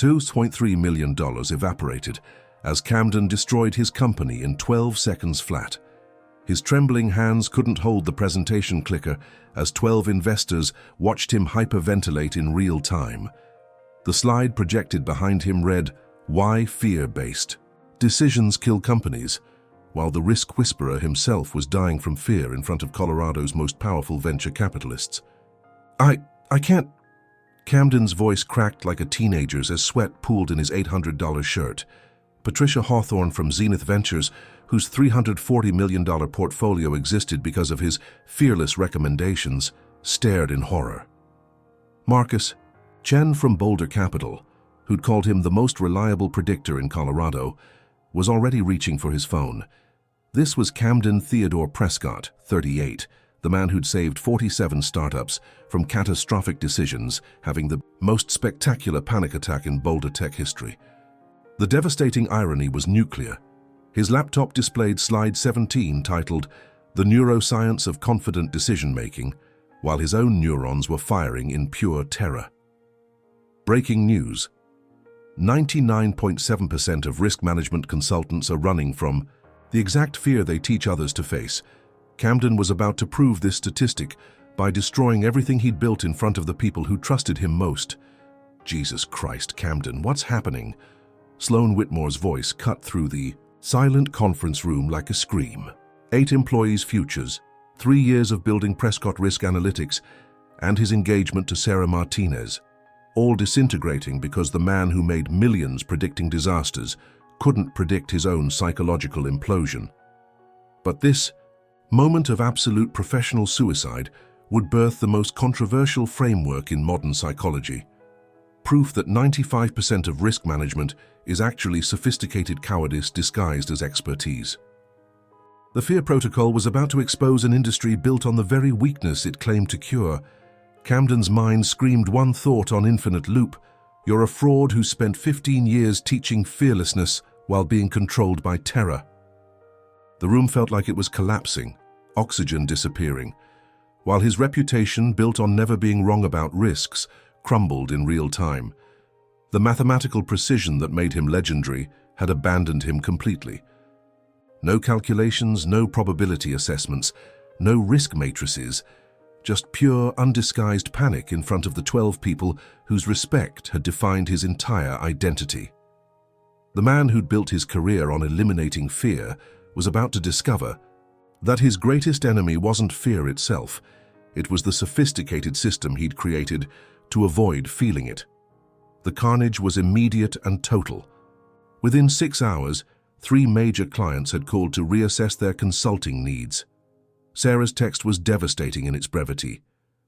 $2.3 million evaporated as Camden destroyed his company in 12 seconds flat. His trembling hands couldn't hold the presentation clicker as 12 investors watched him hyperventilate in real time. The slide projected behind him read, "Why fear-based? Decisions kill companies," while the risk whisperer himself was dying from fear in front of Colorado's most powerful venture capitalists. I can't. Camden's voice cracked like a teenager's as sweat pooled in his $800 shirt. Patricia Hawthorne from Zenith Ventures, whose $340 million portfolio existed because of his fearless recommendations, stared in horror. Marcus Chen from Boulder Capital, who'd called him the most reliable predictor in Colorado, was already reaching for his phone. This was Camden Theodore Prescott, 38, the man who'd saved 47 startups from catastrophic decisions, having the most spectacular panic attack in Boulder tech history. The devastating irony was nuclear. His laptop displayed slide 17 titled, "The Neuroscience of Confident Decision-Making," while his own neurons were firing in pure terror. Breaking news. 99.7% of risk management consultants are running from the exact fear they teach others to face. Camden was about to prove this statistic by destroying everything he'd built in front of the people who trusted him most. Jesus Christ, Camden, what's happening? Sloan Whitmore's voice cut through the silent conference room like a scream. 8 employees' futures, 3 years of building Prescott Risk Analytics, and his engagement to Sarah Martinez, all disintegrating because the man who made millions predicting disasters couldn't predict his own psychological implosion. But this moment of absolute professional suicide would birth the most controversial framework in modern psychology. Proof that 95% of risk management is actually sophisticated cowardice disguised as expertise. The Fear Protocol was about to expose an industry built on the very weakness it claimed to cure. Camden's mind screamed one thought on infinite loop: "You're a fraud who spent 15 years teaching fearlessness while being controlled by terror." The room felt like it was collapsing, oxygen disappearing, while his reputation, built on never being wrong about risks, crumbled in real time. The mathematical precision that made him legendary had abandoned him completely. No calculations, no probability assessments, no risk matrices, just pure, undisguised panic in front of the 12 people whose respect had defined his entire identity. The man who'd built his career on eliminating fear was about to discover that his greatest enemy wasn't fear itself. It was the sophisticated system he'd created to avoid feeling it. The carnage was immediate and total. Within 6 hours, 3 major clients had called to reassess their consulting needs. Sarah's text was devastating in its brevity.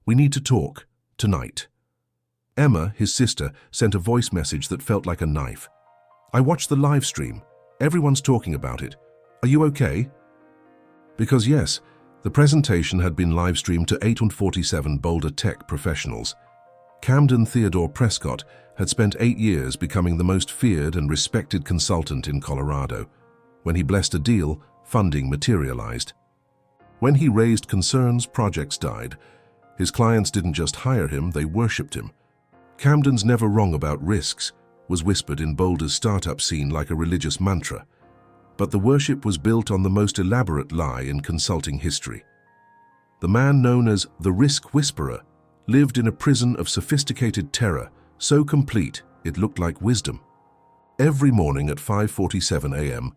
"We need to talk, tonight." Emma, his sister, sent a voice message that felt like a knife. "I watched the live stream. Everyone's talking about it. Are you okay?" Because yes, the presentation had been live-streamed to 847 Boulder tech professionals. Camden Theodore Prescott had spent 8 years becoming the most feared and respected consultant in Colorado. When he blessed a deal, funding materialized. When he raised concerns, projects died. His clients didn't just hire him, they worshipped him. "Camden's never wrong about risks," was whispered in Boulder's startup scene like a religious mantra. But the worship was built on the most elaborate lie in consulting history. The man known as the Risk Whisperer lived in a prison of sophisticated terror, so complete it looked like wisdom. Every morning at 5:47 a.m.,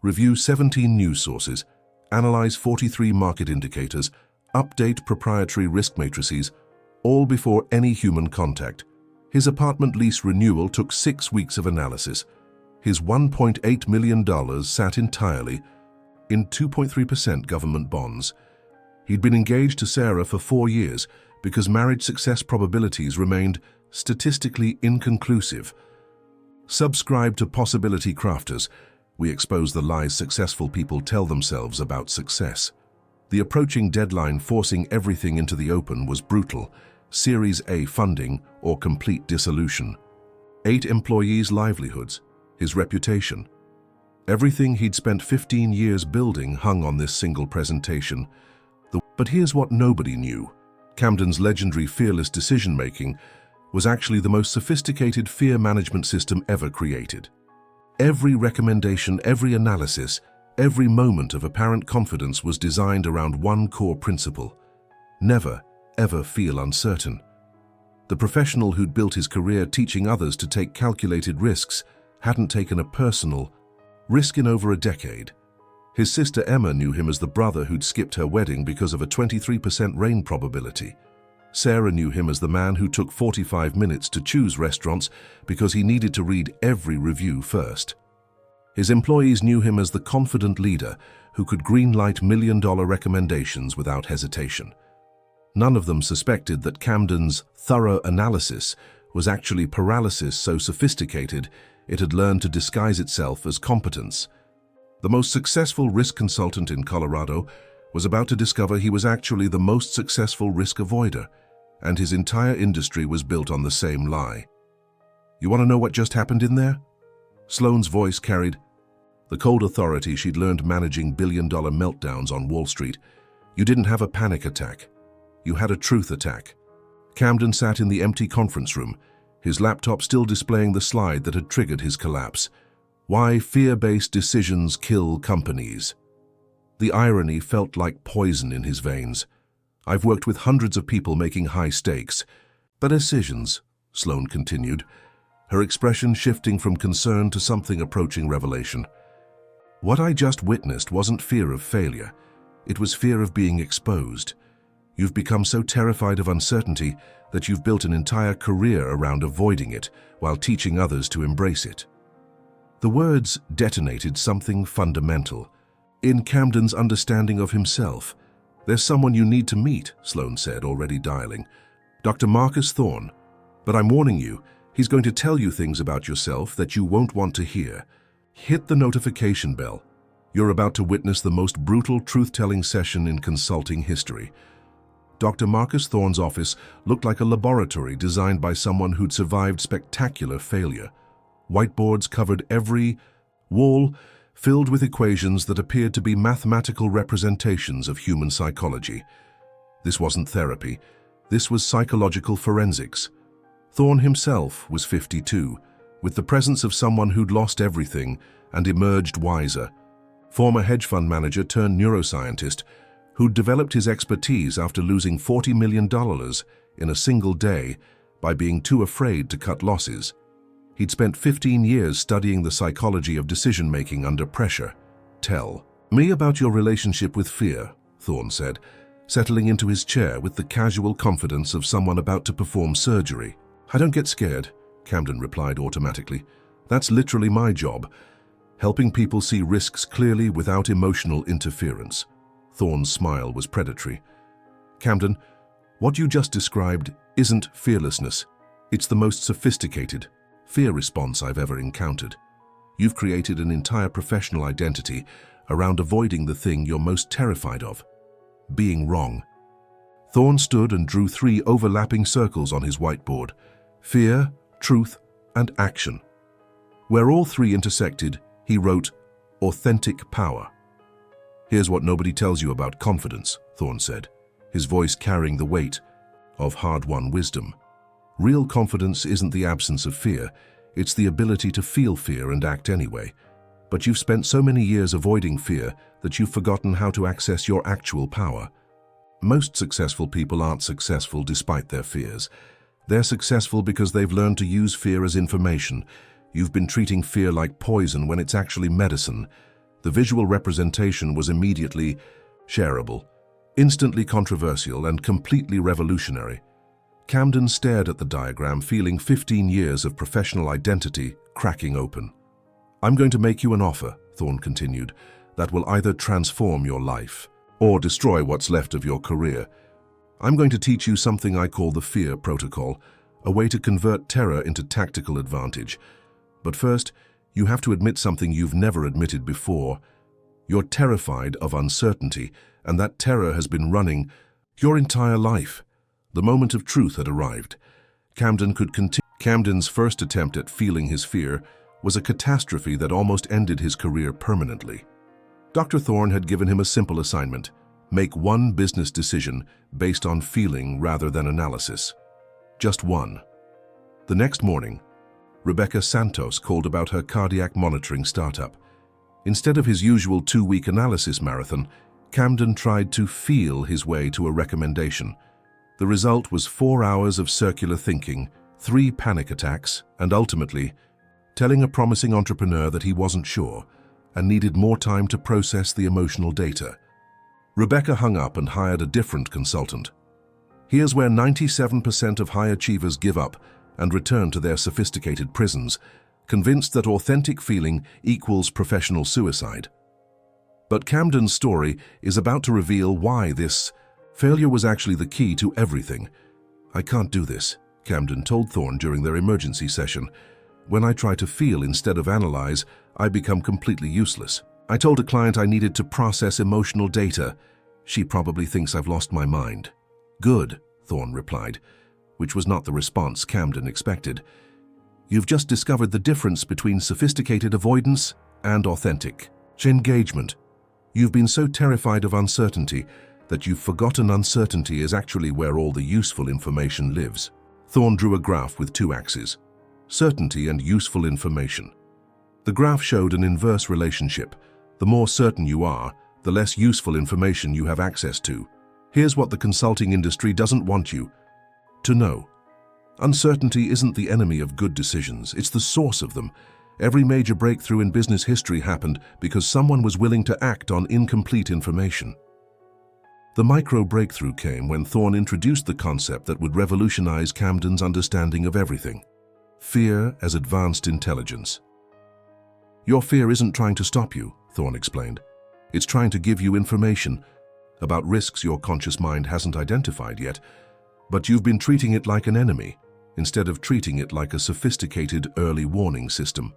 review 17 news sources, analyze 43 market indicators, update proprietary risk matrices, all before any human contact. His apartment lease renewal took 6 weeks of analysis. His $1.8 million sat entirely in 2.3% government bonds. He'd been engaged to Sarah for 4 years because marriage success probabilities remained statistically inconclusive. Subscribe to Possibility Crafters. We expose the lies successful people tell themselves about success. The approaching deadline forcing everything into the open was brutal: Series A funding or complete dissolution. 8 employees' livelihoods, his reputation. Everything he'd spent 15 years building hung on this single presentation. But here's what nobody knew. Camden's legendary fearless decision-making was actually the most sophisticated fear management system ever created. Every recommendation, every analysis, every moment of apparent confidence was designed around one core principle: never, ever feel uncertain. The professional who'd built his career teaching others to take calculated risks hadn't taken a personal risk in over a decade. His sister Emma knew him as the brother who'd skipped her wedding because of a 23% rain probability. Sarah knew him as the man who took 45 minutes to choose restaurants because he needed to read every review first. His employees knew him as the confident leader who could green-light million-dollar recommendations without hesitation. None of them suspected that Camden's thorough analysis was actually paralysis so sophisticated it had learned to disguise itself as competence. The most successful risk consultant in Colorado was about to discover he was actually the most successful risk avoider, and his entire industry was built on the same lie. "You want to know what just happened in there?" Sloane's voice carried the cold authority she'd learned managing billion-dollar meltdowns on Wall Street. "You didn't have a panic attack. You had a truth attack." Camden sat in the empty conference room, his laptop still displaying the slide that had triggered his collapse. Why fear-based decisions kill companies. The irony felt like poison in his veins. "I've worked with hundreds of people making high-stakes but decisions," Sloane continued, her expression shifting from concern to something approaching revelation. "What I just witnessed wasn't fear of failure. It was fear of being exposed. You've become so terrified of uncertainty that you've built an entire career around avoiding it while teaching others to embrace it." The words detonated something fundamental in Camden's understanding of himself. "There's someone you need to meet," Sloane said, already dialing. "Dr. Marcus Thorne. But I'm warning you, he's going to tell you things about yourself that you won't want to hear. Hit the notification bell. You're about to witness the most brutal truth-telling session in consulting history." Dr. Marcus Thorne's office looked like a laboratory designed by someone who'd survived spectacular failure. Whiteboards covered every wall, filled with equations that appeared to be mathematical representations of human psychology. This wasn't therapy. This was psychological forensics. Thorne himself was 52, with the presence of someone who'd lost everything and emerged wiser. Former hedge fund manager turned neuroscientist, who'd developed his expertise after losing $40 million in a single day by being too afraid to cut losses. He'd spent 15 years studying the psychology of decision-making under pressure. "Tell me about your relationship with fear," Thorne said, settling into his chair with the casual confidence of someone about to perform surgery. "I don't get scared," Camden replied automatically. "That's literally my job, helping people see risks clearly without emotional interference." Thorne's smile was predatory. "Camden, what you just described isn't fearlessness. It's the most sophisticated fear response I've ever encountered. You've created an entire professional identity around avoiding the thing you're most terrified of: being wrong." Thorne stood and drew 3 overlapping circles on his whiteboard: fear, truth, and action. Where all 3 intersected, he wrote, "authentic power." "Here's what nobody tells you about confidence," Thorne said, his voice carrying the weight of hard-won wisdom. "Real confidence isn't the absence of fear, it's the ability to feel fear and act anyway. But you've spent so many years avoiding fear that you've forgotten how to access your actual power. Most successful people aren't successful despite their fears. They're successful because they've learned to use fear as information. You've been treating fear like poison when it's actually medicine." The visual representation was immediately shareable, instantly controversial, and completely revolutionary. Camden stared at the diagram, feeling 15 years of professional identity cracking open. "I'm going to make you an offer," Thorne continued, "that will either transform your life or destroy what's left of your career. I'm going to teach you something I call the Fear Protocol, a way to convert terror into tactical advantage. But first, you have to admit something you've never admitted before. You're terrified of uncertainty, and that terror has been running your entire life." The moment of truth had arrived. Camden could continue. Camden's first attempt at feeling his fear was a catastrophe that almost ended his career permanently. Dr. Thorne had given him a simple assignment: make one business decision based on feeling rather than analysis. Just one. The next morning, Rebecca Santos called about her cardiac monitoring startup. Instead of his usual 2-week analysis marathon, Camden tried to feel his way to a recommendation. The result was 4 hours of circular thinking, 3 panic attacks, and ultimately, telling a promising entrepreneur that he wasn't sure and needed more time to process the emotional data. Rebecca hung up and hired a different consultant. Here's where 97% of high achievers give up and return to their sophisticated prisons, convinced that authentic feeling equals professional suicide. But Camden's story is about to reveal why this failure was actually the key to everything. "I can't do this," Camden told Thorne during their emergency session. "When I try to feel instead of analyze, I become completely useless. I told a client I needed to process emotional data. She probably thinks I've lost my mind." "Good," Thorne replied, which was not the response Camden expected. "You've just discovered the difference between sophisticated avoidance and authentic engagement. You've been so terrified of uncertainty that you've forgotten uncertainty is actually where all the useful information lives." Thorne drew a graph with 2 axes: certainty and useful information. The graph showed an inverse relationship. The more certain you are, the less useful information you have access to. Here's what the consulting industry doesn't want you to know. Uncertainty isn't the enemy of good decisions, it's the source of them. Every major breakthrough in business history happened because someone was willing to act on incomplete information. The micro breakthrough came when Thorne introduced the concept that would revolutionize Camden's understanding of everything: fear as advanced intelligence. "Your fear isn't trying to stop you," Thorne explained. "It's trying to give you information about risks your conscious mind hasn't identified yet, but you've been treating it like an enemy instead of treating it like a sophisticated early warning system."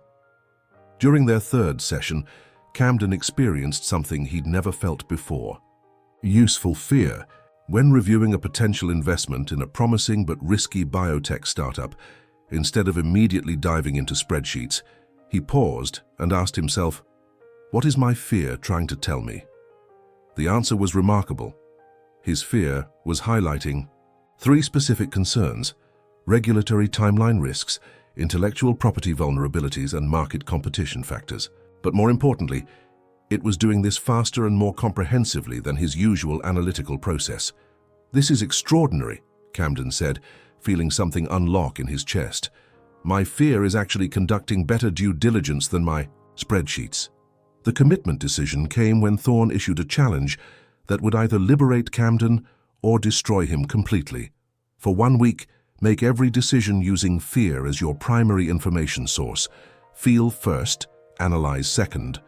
During their 3rd session, Camden experienced something he'd never felt before: useful fear. When reviewing a potential investment in a promising but risky biotech startup, instead of immediately diving into spreadsheets, he paused and asked himself, "What is my fear trying to tell me?" The answer was remarkable. His fear was highlighting 3 specific concerns: regulatory timeline risks, intellectual property vulnerabilities, and market competition factors. But more importantly, it was doing this faster and more comprehensively than his usual analytical process. "This is extraordinary," Camden said, feeling something unlock in his chest. "My fear is actually conducting better due diligence than my spreadsheets." The commitment decision came when Thorne issued a challenge that would either liberate Camden or destroy him completely. For 1 week, make every decision using fear as your primary information source. Feel first, analyze second.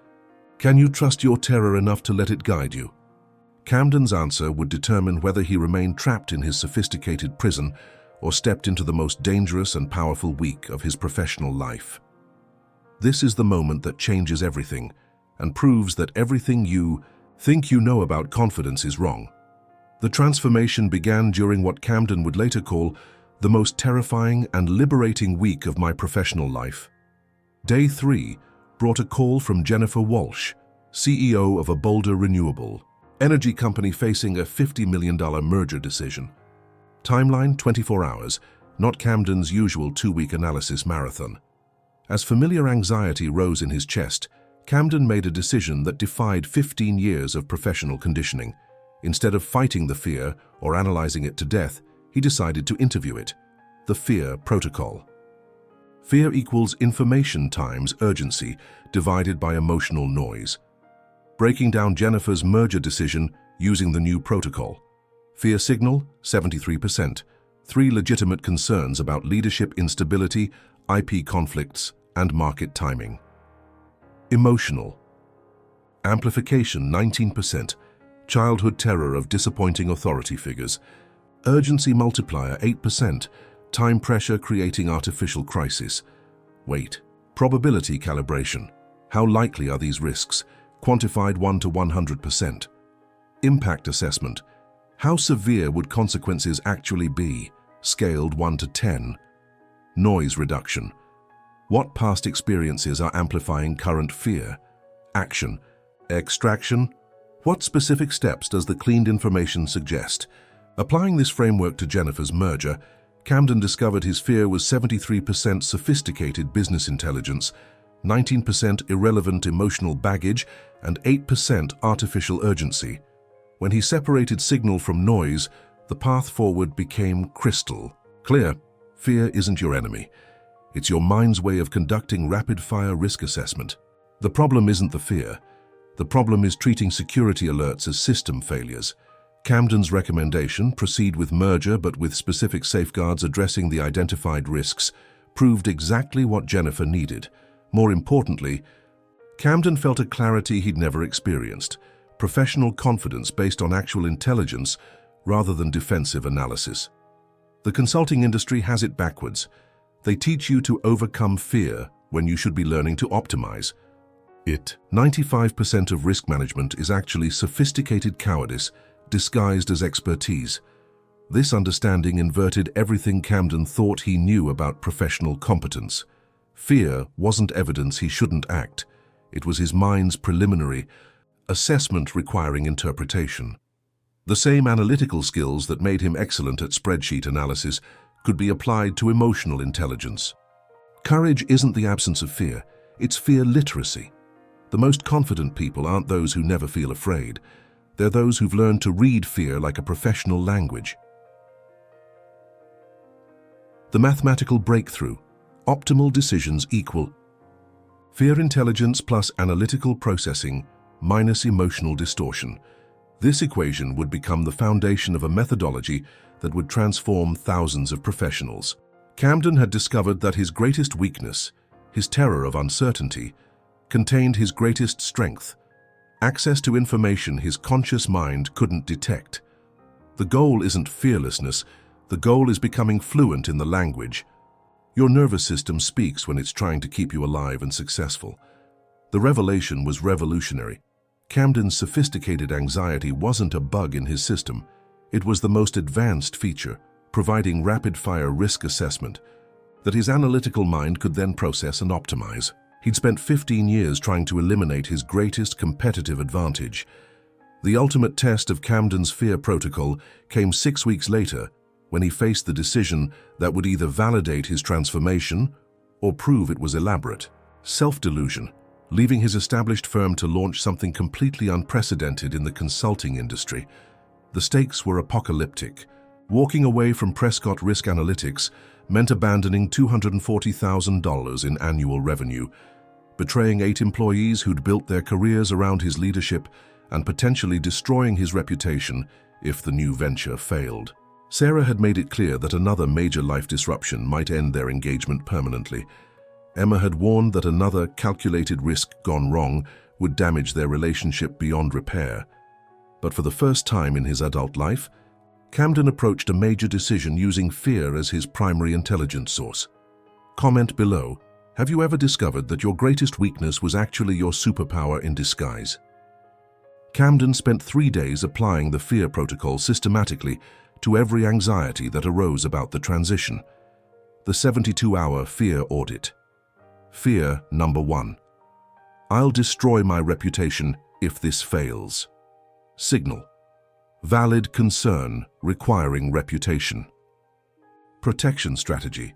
Can you trust your terror enough to let it guide you? Camden's answer would determine whether he remained trapped in his sophisticated prison or stepped into the most dangerous and powerful week of his professional life. This is the moment that changes everything and proves that everything you think you know about confidence is wrong. The transformation began during what Camden would later call the most terrifying and liberating week of my professional life. Day 3 brought a call from Jennifer Walsh, CEO of a Boulder renewable energy company facing a $50 million merger decision. Timeline 24 hours, not Camden's usual 2-week analysis marathon. As familiar anxiety rose in his chest, Camden made a decision that defied 15 years of professional conditioning. Instead of fighting the fear or analyzing it to death, he decided to interview it. The fear protocol. Fear equals information times urgency divided by emotional noise. Breaking down Jennifer's merger decision using the new protocol. Fear signal, 73%. 3 legitimate concerns about leadership instability, IP conflicts, and market timing. Emotional. Amplification, 19%. Childhood terror of disappointing authority figures. Urgency multiplier, 8%. Time pressure creating artificial crisis. Weight. Probability calibration. How likely are these risks? Quantified 1 to 100%. Impact assessment. How severe would consequences actually be? Scaled 1 to 10. Noise reduction. What past experiences are amplifying current fear? Action. Extraction. What specific steps does the cleaned information suggest? Applying this framework to Jennifer's merger, Camden discovered his fear was 73% sophisticated business intelligence, 19% irrelevant emotional baggage, and 8% artificial urgency. When he separated signal from noise, the path forward became crystal clear. Fear isn't your enemy. It's your mind's way of conducting rapid-fire risk assessment. The problem isn't the fear. The problem is treating security alerts as system failures. Camden's recommendation, proceed with merger but with specific safeguards addressing the identified risks, proved exactly what Jennifer needed. More importantly, Camden felt a clarity he'd never experienced, professional confidence based on actual intelligence rather than defensive analysis. The consulting industry has it backwards. They teach you to overcome fear when you should be learning to optimize it. 95% of risk management is actually sophisticated cowardice disguised as expertise. This understanding inverted everything Camden thought he knew about professional competence. Fear wasn't evidence he shouldn't act. It was his mind's preliminary assessment requiring interpretation. The same analytical skills that made him excellent at spreadsheet analysis could be applied to emotional intelligence. Courage isn't the absence of fear, it's fear literacy. The most confident people aren't those who never feel afraid. They're those who've learned to read fear like a professional language. The mathematical breakthrough. Optimal decisions equal fear intelligence plus analytical processing minus emotional distortion. This equation would become the foundation of a methodology that would transform thousands of professionals. Camden had discovered that his greatest weakness, his terror of uncertainty, contained his greatest strength, access to information his conscious mind couldn't detect. The goal isn't fearlessness, the goal is becoming fluent in the language. Your nervous system speaks when it's trying to keep you alive and successful. The revelation was revolutionary. Camden's sophisticated anxiety wasn't a bug in his system. It was the most advanced feature, providing rapid-fire risk assessment that his analytical mind could then process and optimize. He'd spent 15 years trying to eliminate his greatest competitive advantage. The ultimate test of Camden's fear protocol came 6 weeks later when he faced the decision that would either validate his transformation or prove it was elaborate. Self-delusion, leaving his established firm to launch something completely unprecedented in the consulting industry. The stakes were apocalyptic. Walking away from Prescott Risk Analytics meant abandoning $240,000 in annual revenue, betraying 8 employees who'd built their careers around his leadership, and potentially destroying his reputation if the new venture failed. Sarah had made it clear that another major life disruption might end their engagement permanently. Emma had warned that another calculated risk gone wrong would damage their relationship beyond repair. But for the first time in his adult life, Camden approached a major decision using fear as his primary intelligence source. Comment below, have you ever discovered that your greatest weakness was actually your superpower in disguise? Camden spent 3 days applying the fear protocol systematically to every anxiety that arose about the transition. The 72-hour fear audit. Fear number 1. I'll destroy my reputation if this fails. Signal. Valid concern requiring reputation. Protection strategy.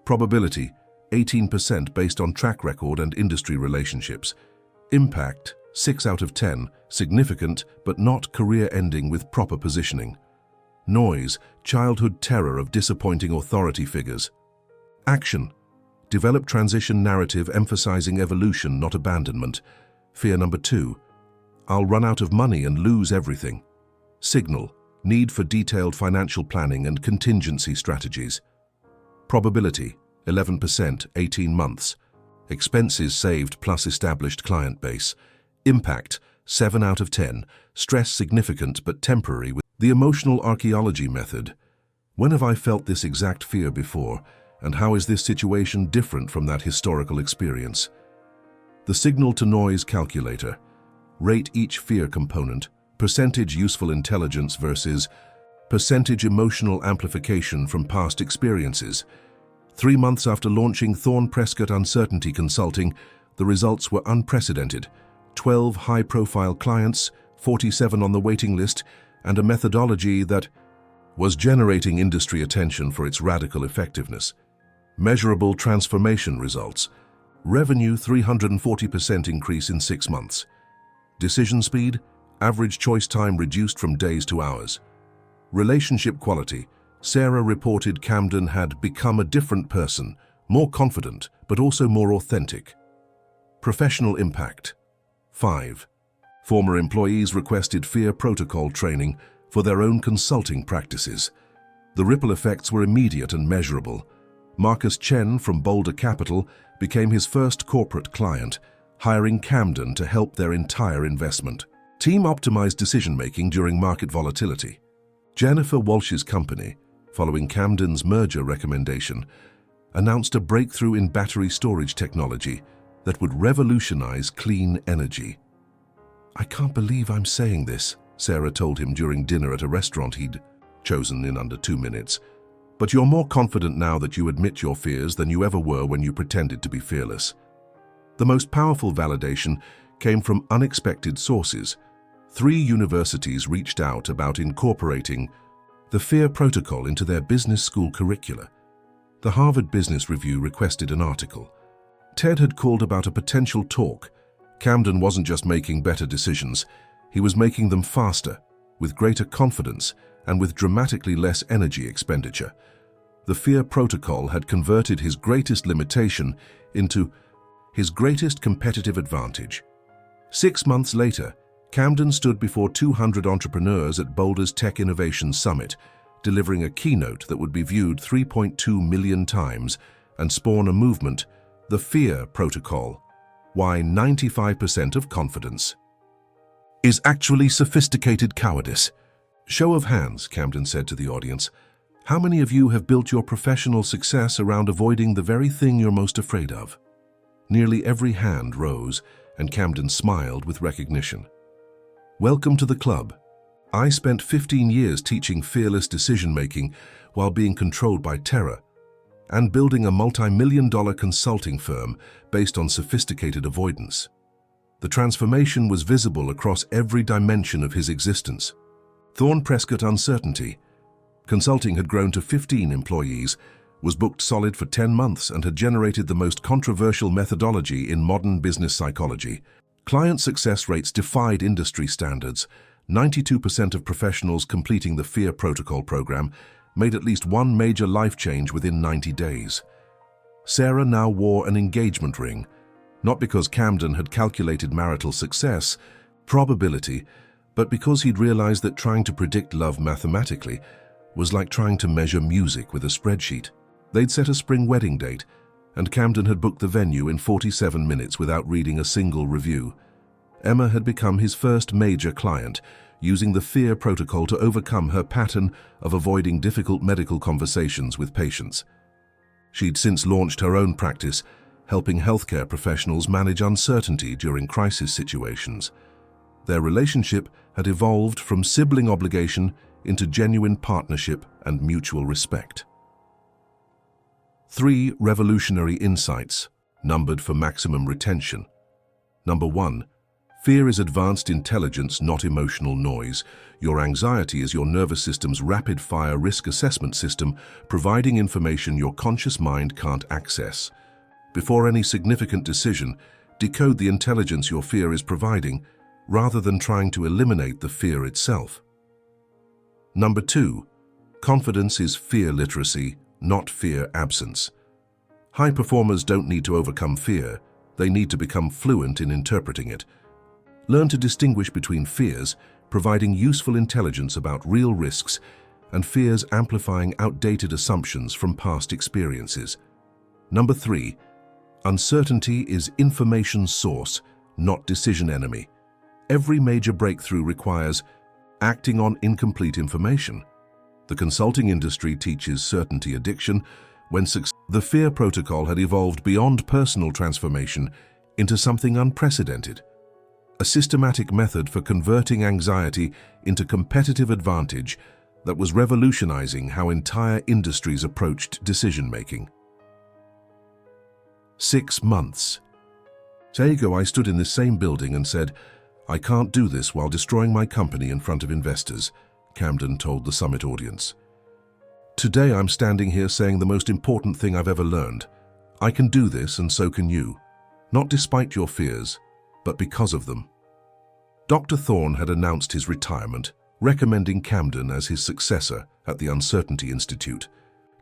Probability, 18% based on track record and industry relationships. Impact, 6 out of 10, significant but not career-ending with proper positioning. Noise, childhood terror of disappointing authority figures. Action. Develop transition narrative emphasizing evolution, not abandonment. Fear number 2. I'll run out of money and lose everything. Signal. Need for detailed financial planning and contingency strategies. Probability. 11%, 18 months. Expenses saved plus established client base. Impact. 7 out of 10. Stress significant but temporary. The emotional archaeology method. When have I felt this exact fear before, and how is this situation different from that historical experience? The signal-to-noise calculator. Rate each fear component, percentage useful intelligence versus percentage emotional amplification from past experiences. 3 months after launching Thorne Prescott Uncertainty Consulting, the results were unprecedented. 12 high-profile clients, 47 on the waiting list, and a methodology that was generating industry attention for its radical effectiveness. Measurable transformation results. Revenue 340% increase in 6 months. Decision speed, average choice time reduced from days to hours. Relationship quality. Sarah reported Camden had become a different person, more confident, but also more authentic. Professional impact. 5. Former employees requested Fear Protocol training for their own consulting practices. The ripple effects were immediate and measurable. Marcus Chen from Boulder Capital became his first corporate client, hiring Camden to help their entire investment. Team optimized decision-making during market volatility. Jennifer Walsh's company, following Camden's merger recommendation, announced a breakthrough in battery storage technology that would revolutionize clean energy. "I can't believe I'm saying this," Sarah told him during dinner at a restaurant he'd chosen in under 2 minutes. "But you're more confident now that you admit your fears than you ever were when you pretended to be fearless." The most powerful validation came from unexpected sources. 3 universities reached out about incorporating the Fear Protocol into their business school curricula. The Harvard Business Review requested an article. TED had called about a potential talk. Camden wasn't just making better decisions, he was making them faster, with greater confidence, and with dramatically less energy expenditure. The Fear Protocol had converted his greatest limitation into his greatest competitive advantage. 6 months later, Camden stood before 200 entrepreneurs at Boulder's Tech Innovation Summit, delivering a keynote that would be viewed 3.2 million times and spawn a movement, the Fear Protocol. Why 95% of confidence is actually sophisticated cowardice. "Show of hands," Camden said to the audience. "How many of you have built your professional success around avoiding the very thing you're most afraid of?" Nearly every hand rose, and Camden smiled with recognition. "Welcome to the club. I spent 15 years teaching fearless decision-making while being controlled by terror, and building a multi-million-dollar consulting firm based on sophisticated avoidance." The transformation was visible across every dimension of his existence. Thorne Prescott uncertainty. Consulting had grown to 15 employees, was booked solid for 10 months, and had generated the most controversial methodology in modern business psychology. Client success rates defied industry standards. 92% of professionals completing the Fear Protocol program made at least one major life change within 90 days. Sarah now wore an engagement ring, not because Camden had calculated marital success, probability, but because he'd realized that trying to predict love mathematically was like trying to measure music with a spreadsheet. They'd set a spring wedding date, and Camden had booked the venue in 47 minutes without reading a single review. Emma had become his first major client, using the Fear Protocol to overcome her pattern of avoiding difficult medical conversations with patients. She'd since launched her own practice, helping healthcare professionals manage uncertainty during crisis situations. Their relationship had evolved from sibling obligation into genuine partnership and mutual respect. 3 revolutionary insights, numbered for maximum retention. Number 1. Fear is advanced intelligence, not emotional noise. Your anxiety is your nervous system's rapid-fire risk assessment system, providing information your conscious mind can't access. Before any significant decision, decode the intelligence your fear is providing, rather than trying to eliminate the fear itself. Number 2. Confidence is fear literacy, not fear absence. High performers don't need to overcome fear, they need to become fluent in interpreting it. Learn to distinguish between fears, providing useful intelligence about real risks, and fears amplifying outdated assumptions from past experiences. Number 3. Uncertainty is information source, not decision enemy. Every major breakthrough requires acting on incomplete information. The consulting industry teaches certainty addiction. The Fear Protocol had evolved beyond personal transformation into something unprecedented. A systematic method for converting anxiety into competitive advantage that was revolutionizing how entire industries approached decision-making. 6 months. Days ago, I stood in this same building and said, "I can't do this while destroying my company in front of investors," Camden told the summit audience. Today I'm standing here saying the most important thing I've ever learned. I can do this and so can you. Not despite your fears, but because of them. Dr. Thorne had announced his retirement, recommending Camden as his successor at the Uncertainty Institute.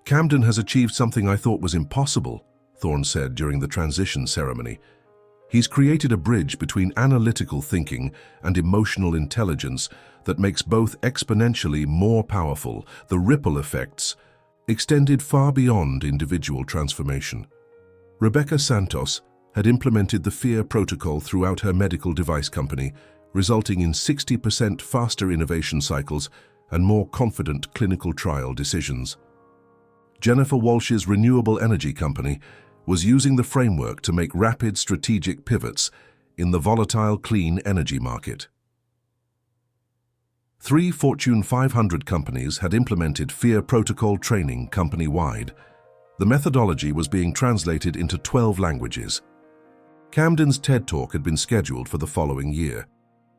Camden has achieved something I thought was impossible, Thorne said during the transition ceremony. He's created a bridge between analytical thinking and emotional intelligence that makes both exponentially more powerful. The ripple effects extended far beyond individual transformation. Rebecca Santos had implemented the Fear protocol throughout her medical device company, resulting in 60% faster innovation cycles and more confident clinical trial decisions. Jennifer Walsh's renewable energy company was using the framework to make rapid strategic pivots in the volatile clean energy market. 3 Fortune 500 companies had implemented Fear protocol training company-wide. The methodology was being translated into 12 languages. Camden's TED Talk had been scheduled for the following year.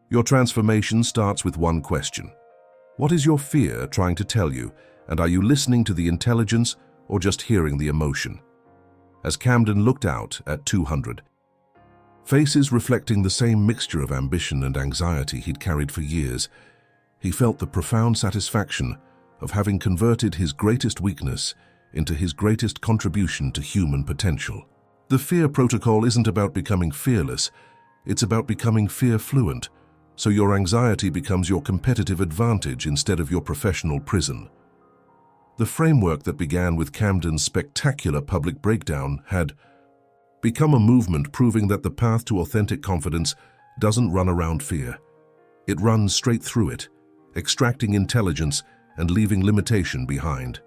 Your transformation starts with one question. What is your fear trying to tell you, and are you listening to the intelligence or just hearing the emotion? As Camden looked out at 200 faces reflecting the same mixture of ambition and anxiety he'd carried for years, he felt the profound satisfaction of having converted his greatest weakness into his greatest contribution to human potential. The Fear protocol isn't about becoming fearless, it's about becoming fear-fluent, so your anxiety becomes your competitive advantage instead of your professional prison. The framework that began with Camden's spectacular public breakdown had become a movement proving that the path to authentic confidence doesn't run around fear. It runs straight through it, extracting intelligence and leaving limitation behind.